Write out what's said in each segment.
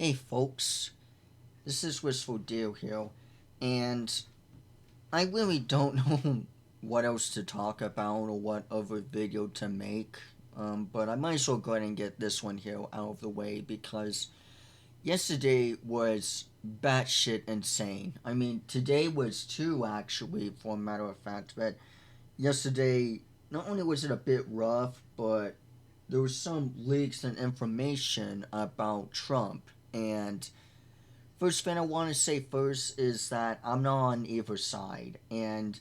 Hey folks, this is Wistful Deal here, and I really don't know what else to talk about or what other video to make, but I might as well go ahead and get this one here out of the way because yesterday was batshit insane. I mean, today was too, actually, for a matter of fact, but yesterday, not only was it a bit rough, but there was some leaks and information about Trump, and first thing I want to say first is that I'm not on either side. And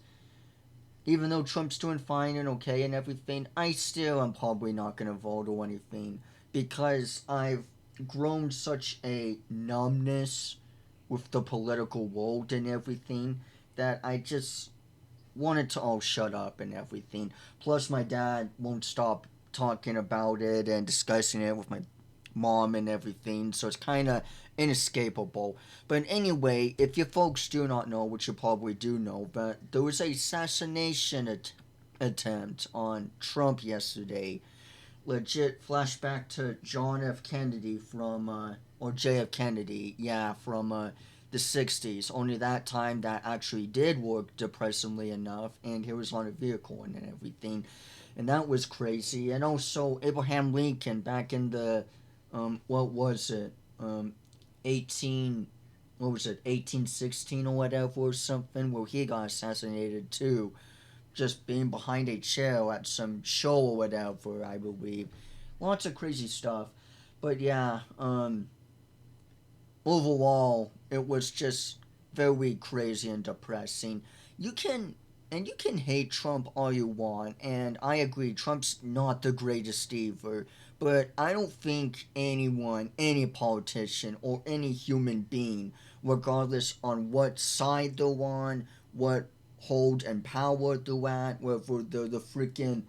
even though Trump's doing fine and okay and everything, I still am probably not going to vote or anything because I've grown such a numbness with the political world and everything that I just wanted to all shut up and everything. Plus, my dad won't stop talking about it and discussing it with my mom and everything, so it's kind of inescapable. But anyway, if you folks do not know, which you probably do know, but there was a assassination attempt on Trump yesterday. Legit flashback to John F. Kennedy or J.F. Kennedy, yeah, from the 60s. Only that time that actually did work, depressingly enough, and he was on a vehicle and everything. And that was crazy. And also, Abraham Lincoln back in the what was it? 18, what was it, 1816 or whatever or something, where he got assassinated too. Just being behind a chair at some show or whatever, I believe. Lots of crazy stuff. But yeah, overall, it was just very crazy and depressing. You can you can hate Trump all you want, and I agree, Trump's not the greatest either. But I don't think anyone, any politician, or any human being, regardless on what side they're on, what hold and power they're at, whether they're the freaking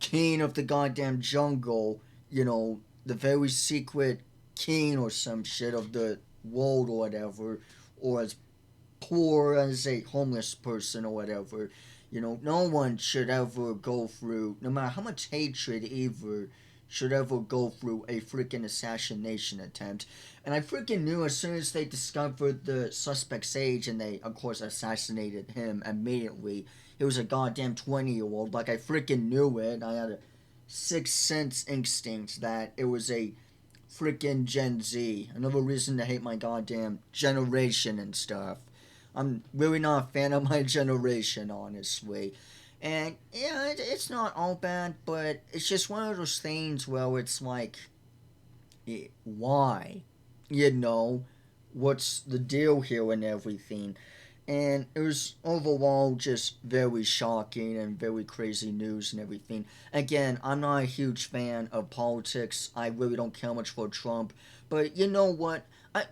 king of the goddamn jungle, the very secret king or some shit of the world or whatever, or as poor as a homeless person or whatever. No one should ever go through, no matter how much hatred either, should ever go through a freaking assassination attempt. And I freaking knew as soon as they discovered the suspect's age and they, of course, assassinated him immediately. He was a goddamn 20-year-old. Like, I freaking knew it. I had a sixth sense instinct that it was a freaking Gen Z. Another reason to hate my goddamn generation and stuff. I'm really not a fan of my generation, honestly. And yeah, it's not all bad, but it's just one of those things where it's like, why? You know, what's the deal here and everything? And it was overall just very shocking and very crazy news and everything. Again, I'm not a huge fan of politics. I really don't care much for Trump. But you know what? I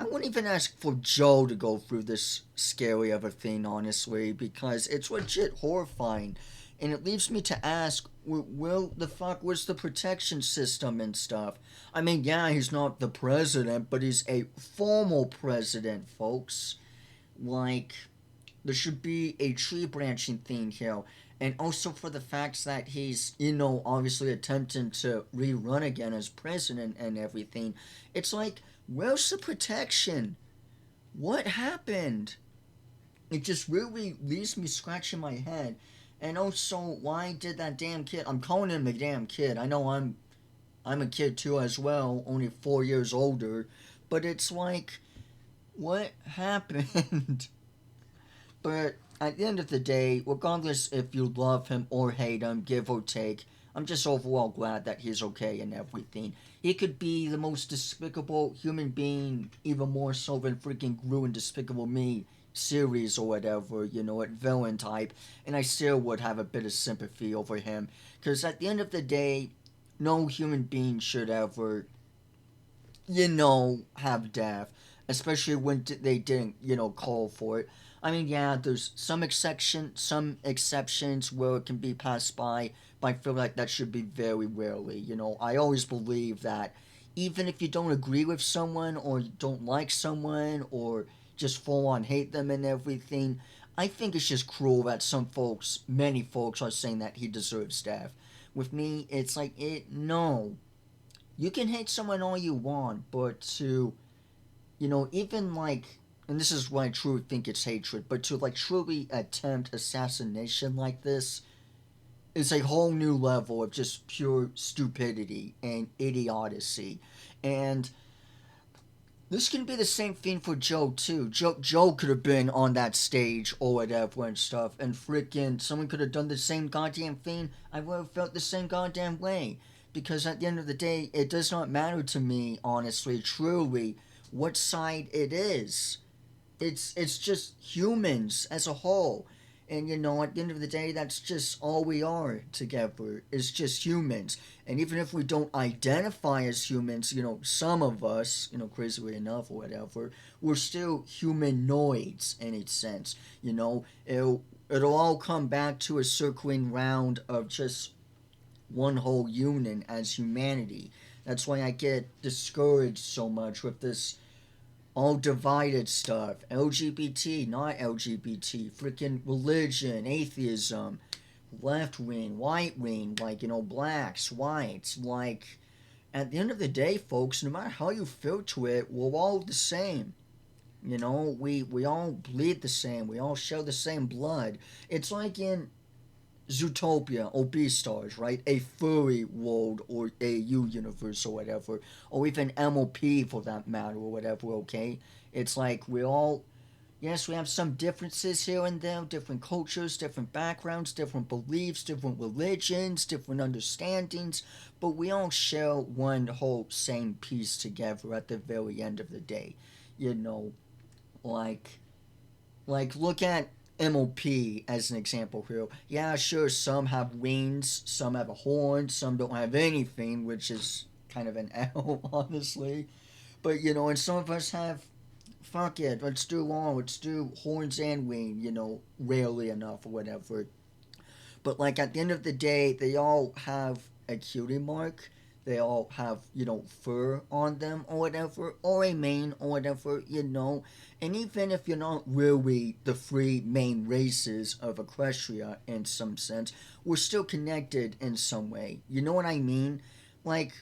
wouldn't even ask for Joe to go through this scary of a thing, honestly, because it's legit horrifying. And it leaves me to ask, will the fuck was the protection system and stuff? I mean, yeah, he's not the president, but he's a formal president, folks. Like, there should be a tree branching thing here. And also for the fact that he's, obviously attempting to rerun again as president and everything. It's like, where's the protection? What happened? It just really leaves me scratching my head. And also, why did that damn kid? I'm calling him a damn kid. I know I'm a kid too as well, only 4 years older. But it's like, what happened? But at the end of the day, regardless if you love him or hate him, give or take, I'm just overall glad that he's okay and everything. He could be the most despicable human being, even more so than freaking Gru and Despicable Me series or whatever, villain type, and I still would have a bit of sympathy over him. Because at the end of the day, no human being should ever, have death, especially when they didn't, call for it. I mean, yeah, there's some exceptions where it can be passed by, but I feel like that should be very rarely. I always believe that even if you don't agree with someone or you don't like someone or just full on hate them and everything, I think it's just cruel that many folks, are saying that he deserves death. With me, it's like no, You can hate someone all you want, but to, even like, and this is why I truly think it's hatred, but to like truly attempt assassination like this is a whole new level of just pure stupidity and idiocy. And this can be the same thing for Joe too. Joe could have been on that stage or whatever and stuff, and freaking someone could have done the same goddamn thing. I would have felt the same goddamn way. Because at the end of the day, it does not matter to me, honestly, truly, what side it is. It's just humans as a whole. And at the end of the day, that's just all we are together. It's just humans. And even if we don't identify as humans, some of us, crazily enough or whatever, we're still humanoids in a sense. It'll all come back to a circling round of just one whole unit as humanity. That's why I get discouraged so much with this all divided stuff. LGBT, not LGBT, freaking religion, atheism, left wing, white wing, like, blacks, whites. Like, at the end of the day, folks, no matter how you feel to it, we're all the same. We all bleed the same. We all share the same blood. It's like in Zootopia or Beastars, right? A furry world or AU universe or whatever, or even MOP for that matter or whatever, okay? It's like we all, yes, we have some differences here and there, different cultures, different backgrounds, different beliefs, different religions, different understandings, but we all share one whole same piece together at the very end of the day. You know, like look at MOP as an example here. Yeah, sure, some have wings, some have a horn, some don't have anything, which is kind of an L, honestly. But and some of us have, fuck it, let's do all, let's do horns and wing, rarely enough or whatever. But like at the end of the day, they all have a cutie mark. They all have, fur on them or whatever, or a mane or whatever. And even if you're not really the three main races of Equestria in some sense, we're still connected in some way. You know what I mean? Like,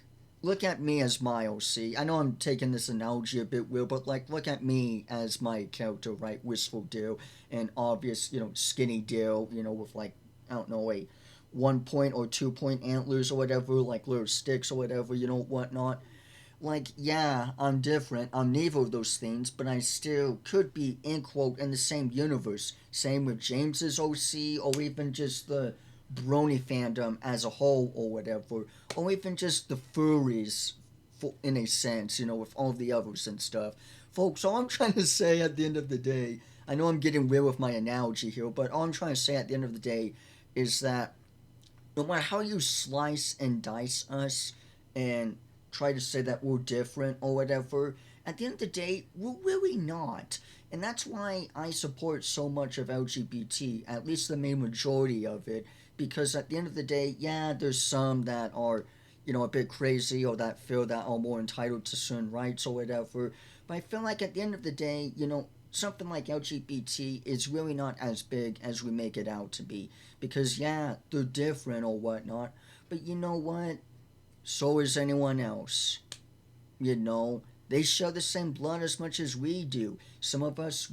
look at me as Miles, see? I know I'm taking this analogy a bit weird, but like, look at me as my character, right? Wistful Dill, and obvious, skinny Dill, with like, I don't know, a 1 point or 2 point antlers or whatever, like little sticks or whatever, whatnot. Like, yeah, I'm different. I'm neither of those things, but I still could be, in quote, in the same universe. Same with James's OC, or even just the Brony fandom as a whole, or whatever. Or even just the furries, in a sense, with all the others and stuff. Folks, all I'm trying to say at the end of the day, I know I'm getting weird with my analogy here, but all I'm trying to say at the end of the day is that no matter how you slice and dice us and try to say that we're different or whatever, at the end of the day, we're really not. And that's why I support so much of LGBT, at least the main majority of it, because at the end of the day, yeah, there's some that are, a bit crazy or that feel that are more entitled to certain rights or whatever. But I feel like at the end of the day, something like LGBT is really not as big as we make it out to be. Because, yeah, they're different or whatnot. But you know what? So is anyone else. They share the same blood as much as we do. Some of us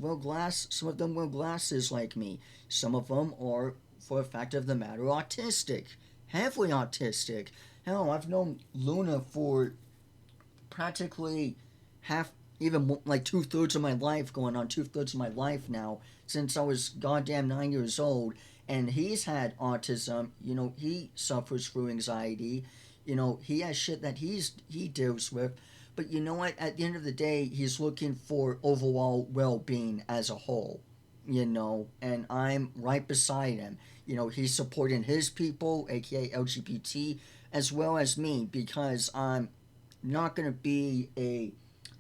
some of them wear glasses like me. Some of them are, for a fact of the matter, autistic. Heavily autistic. Hell, I've known Luna for practically half, even like 2/3 of my life, going on 2/3 of my life now, since I was goddamn 9 years old. And he's had autism. He suffers through anxiety. He has shit that he deals with. But you know what? At the end of the day, he's looking for overall well-being as a whole. And I'm right beside him. He's supporting his people, aka LGBT, as well as me, because I'm not going to be a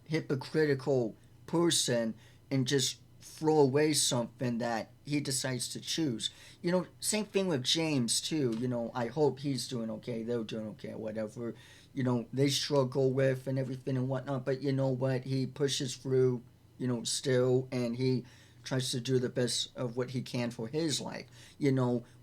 hypocritical person and just throw away something that he decides to choose. Same thing with James too. I hope he's doing okay. They're doing okay, whatever. They struggle with and everything and whatnot. But you know what? He pushes through. Still, and he tries to do the best of what he can for his life.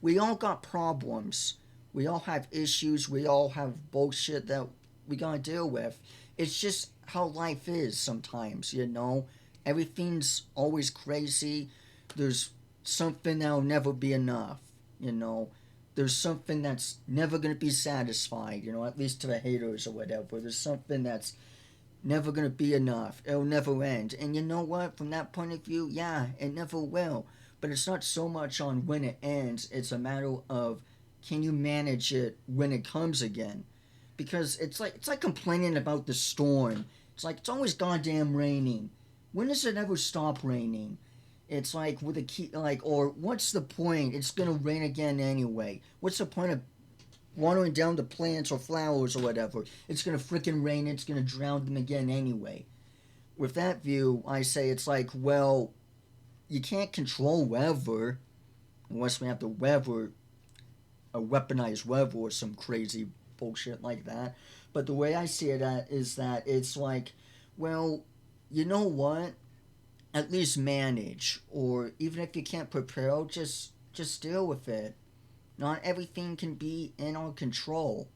We all got problems. We all have issues. We all have bullshit that we gotta deal with. It's just how life is sometimes, you know? Everything's always crazy. There's something that'll never be enough, you know? There's something that's never gonna be satisfied, you know, at least to the haters or whatever. There's something that's never gonna be enough. It'll never end. And you know what? From that point of view, yeah, it never will. But it's not so much on when it ends, it's a matter of can you manage it when it comes again? Because it's like complaining about the storm. It's like it's always goddamn raining. When does it ever stop raining? It's like with a key, like, or what's the point? It's gonna rain again anyway. What's the point of watering down the plants or flowers or whatever? It's gonna freaking rain. It's gonna drown them again anyway. With that view, I say it's like, well, you can't control weather unless we have the weather, a weaponized weather or some crazy bullshit like that. But the way I see it at is that it's like, well, you know what? At least manage, or even if you can't prepare, just deal with it. Not everything can be in our control,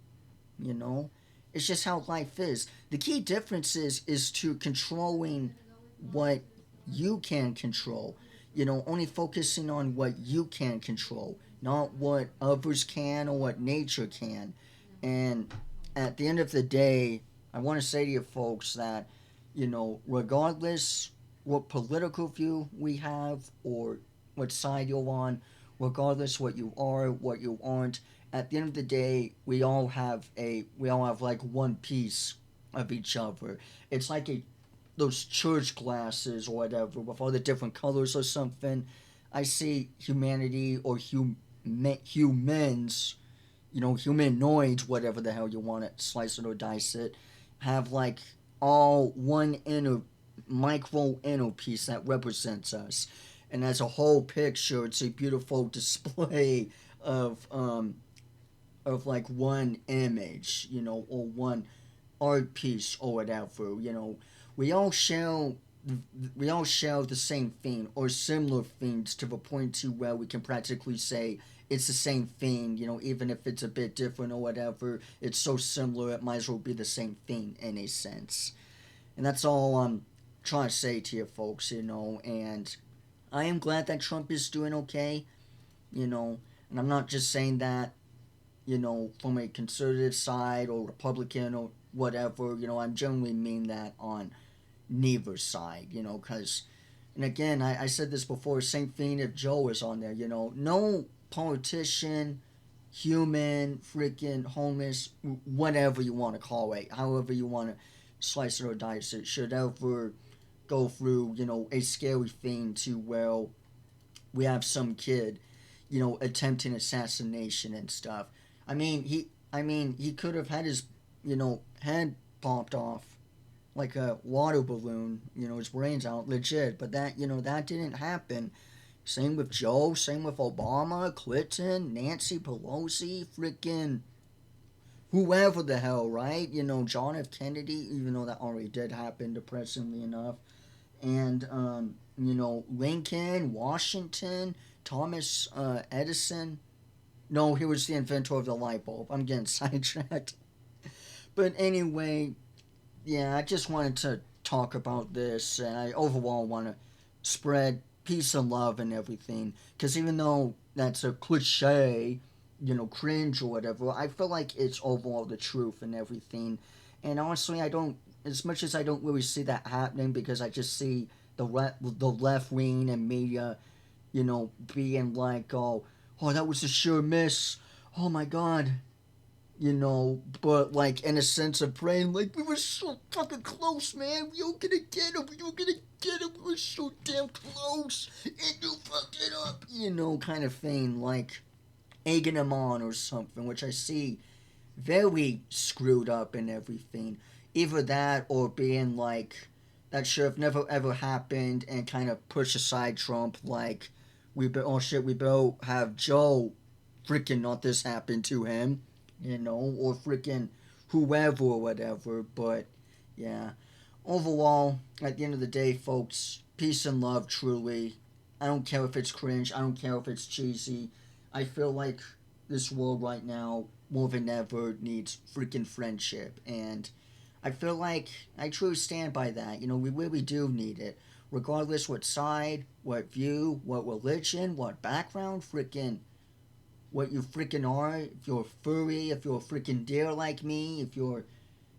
you know. It's just how life is. The key difference is to controlling what you can control. You know, only focusing on what you can control, not what others can or what nature can. And at the end of the day, I want to say to you folks that, you know, regardless what political view we have or what side you're on, regardless what you are, what you aren't, at the end of the day, we all have like one piece of each other. It's like a those church glasses or whatever with all the different colors or something. I see humanity or humans, you know, humanoids, whatever the hell you want to slice it or dice it, have like all one inner micro inner piece that represents us. And as a whole picture, it's a beautiful display of like one image, you know, or one art piece or whatever. You know, we all share we all share the same thing or similar things to the point to where we can practically say it's the same thing, you know, even if it's a bit different or whatever. It's so similar, it might as well be the same thing in a sense. And that's all I'm trying to say to you folks, you know. And I am glad that Trump is doing okay, you know. And I'm not just saying that, you know, from a conservative side or Republican or whatever, you know. I generally mean that on neither side, you know, because, and again, I said this before, same thing if Joe was on there, you know. No politician, human, freaking homeless, whatever you want to call it, however you want to slice it or dice it, should ever go through, you know, a scary thing to, well, we have some kid, you know, attempting assassination and stuff. I mean, he could have had his, you know, head popped off like a water balloon, you know, his brains out, legit. But that, you know, that didn't happen. Same with Joe, same with Obama, Clinton, Nancy Pelosi, freaking whoever the hell, right? You know, John F. Kennedy, even though that already did happen, depressingly enough. And, you know, Lincoln, Washington, Thomas Edison. No, he was the inventor of the light bulb. I'm getting sidetracked. But anyway, yeah, I just wanted to talk about this, and I overall want to spread peace and love and everything. Because even though that's a cliche, you know, cringe or whatever, I feel like it's overall the truth and everything. And honestly, I don't, as much as I don't really see that happening, because I just see the left wing and media, you know, being like, oh, that was a sure miss. Oh my god, you know, but like in a sense of praying, like we were so fucking close, man. We were gonna get him. We were gonna get him. We were so damn close, and you fucked it up, you know, kind of thing, like egging him on or something, which I see very screwed up and everything. Either that or being like that should have never ever happened and kind of push aside Trump, like oh shit, we better have Joe freaking not this happen to him, you know, or freaking whoever or whatever. But yeah, overall, at the end of the day, folks, peace and love, truly. I don't care if it's cringe. I don't care if it's cheesy. I feel like this world right now, more than ever needs freaking friendship. And I feel like I truly stand by that. You know, we really do need it. Regardless what side, what view, what religion, what background, freaking what you freaking are. If you're furry, if you're a freaking deer like me, if you're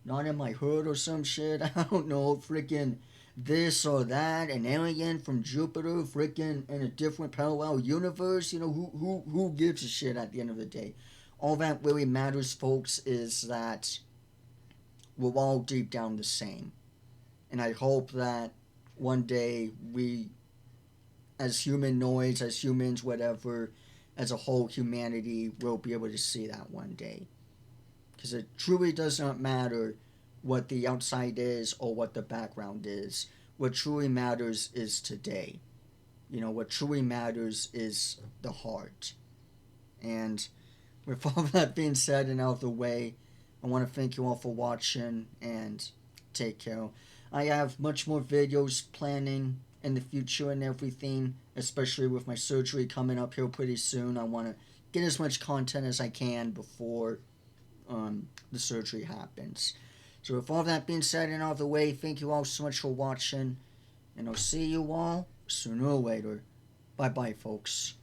not in my hood or some shit, I don't know, freaking this or that, an alien from Jupiter, freaking in a different parallel universe. You know, who gives a shit at the end of the day? All that really matters, folks, is that we're all deep down the same. And I hope that one day we, as humanoids, as humans, whatever, as a whole humanity, will be able to see that one day. Because it truly does not matter what the outside is or what the background is. What truly matters is today. You know, what truly matters is the heart. And with all that being said and out of the way, I want to thank you all for watching and take care. I have much more videos planning in the future and everything, especially with my surgery coming up here pretty soon. I want to get as much content as I can before the surgery happens. So, with all that being said and out of the way, thank you all so much for watching, and I'll see you all sooner or later. Bye bye, folks.